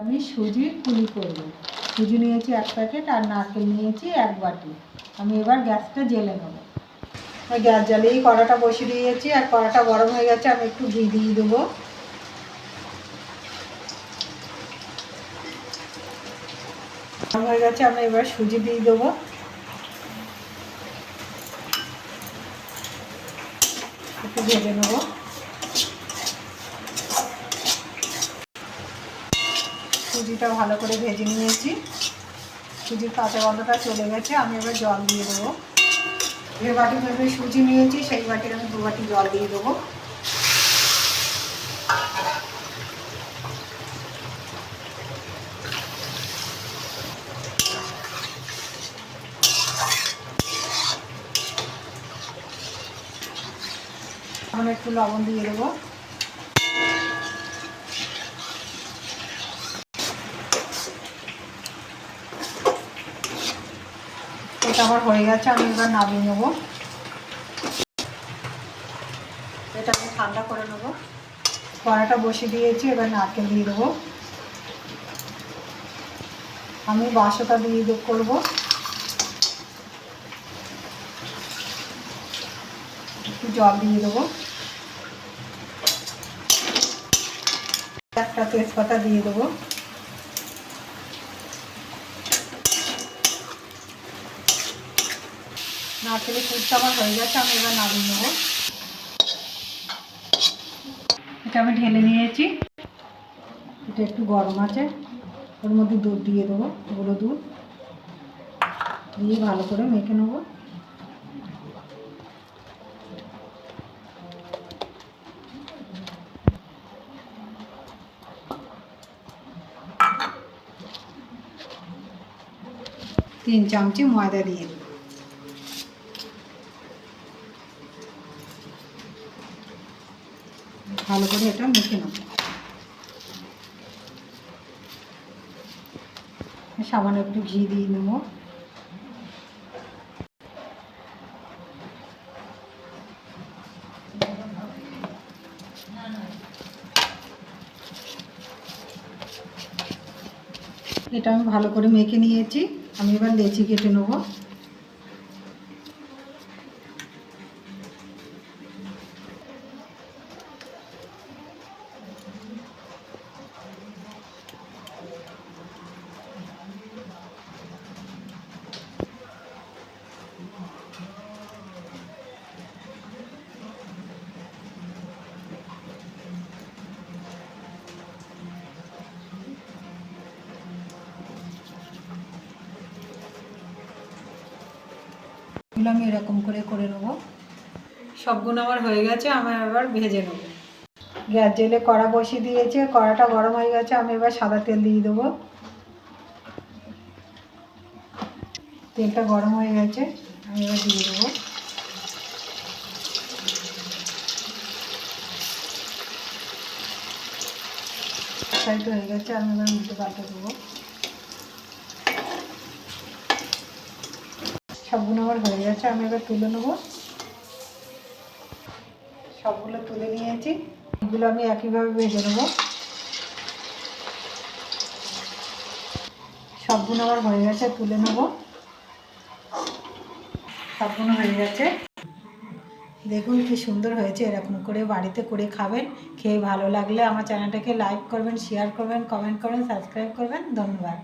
আমি সুজির পুলি করব। সুজি নিয়েছি 1 প্যাকেট আর নারকেল নিয়েছি 1 বাটি। আমি এবার গ্যাসটা জ্বেলে নেব। গ্যাস জ্বালিয়ে কড়াটা বসিয়ে দিয়েছি আর কড়াটা গরম হয়ে গেছে। আমি একটু ঘি দিয়ে দেবো। গরম হয়ে গেছে, আমি এবার সুজি দিয়ে দেবো। একটু ভেজে নেবো। সুজিটা ভালো করে ভেজে নিয়েছি। সুজির কাঁচা গন্ধটা চলে গেছে। আমি এবার জল দিয়ে দেবো। যে বাটি ভেবে সুজি নিয়েছি সেই বাটির আমি 2 বাটি জল দিয়ে দেবো। এখন একটু লবণ দিয়ে দেবো। এটা আমার হয়ে গেছে, আমি এবার নামিয়ে নেব। এটা আমি ঠান্ডা করে নেব। কড়াটা বসিয়ে দিয়েছি, এবার নারকেল দিয়ে দেবো। আমি বাসটা দিয়ে করবো। একটু জল দিয়ে দেবো। একটা তেজপাতা দিয়ে দেবো। নারকেলের পুরটা আমার হয়ে গেছে, আমি এবার নামিয়ে নেবো। এটা আমি ঢেলে নিয়েছি। এটা একটু গরম আছে, ওর মধ্যে দুধ দিয়ে দেবো, গুঁড়ো দুধ দিয়ে ভালো করে মেখে নেবো। তিন চামচি ময়দা দিয়ে দেবো। ভালো করে এটা মেখে নেব। সামান্য একটু ঘি দিয়ে নেব। এটা আমি ভালো করে মেখে নিয়েছি। আমি এবার লেচি কেটে নেব। আমি এরকম করে নেব। সবগুলো আমার হয়ে গেছে, আমি এবার ভেজে নেব। গ্যাস জেলে কড়া বসিয়ে দিয়েছে, কড়াটা গরম হয়ে গেছে। আমি এবার সাদা তেল দিয়ে দেবো। তেলটা গরম হয়ে গেছে, আমি এবার দিয়ে দেবো। সাইড হয়ে গেছে, আমি এবার উল্টে পাল্টে দেবো। সবগুলো আমার হয়ে গেছে, আমি এবার তুলে নেব। সবগুলো তুলে নিয়েছি। এগুলো আমি একইভাবে ভেজে নেব। সবগুলো আমার হয়ে গেছে, তুলে নেব। সবগুলো হয়ে গেছে। দেখুন কি সুন্দর হয়েছে। এরকম করে বাড়িতে করে খাবেন। খেয়ে ভালো লাগলে আমার চ্যানেলটাকে লাইক করবেন, শেয়ার করবেন, কমেন্ট করবেন, সাবস্ক্রাইব করবেন। ধন্যবাদ।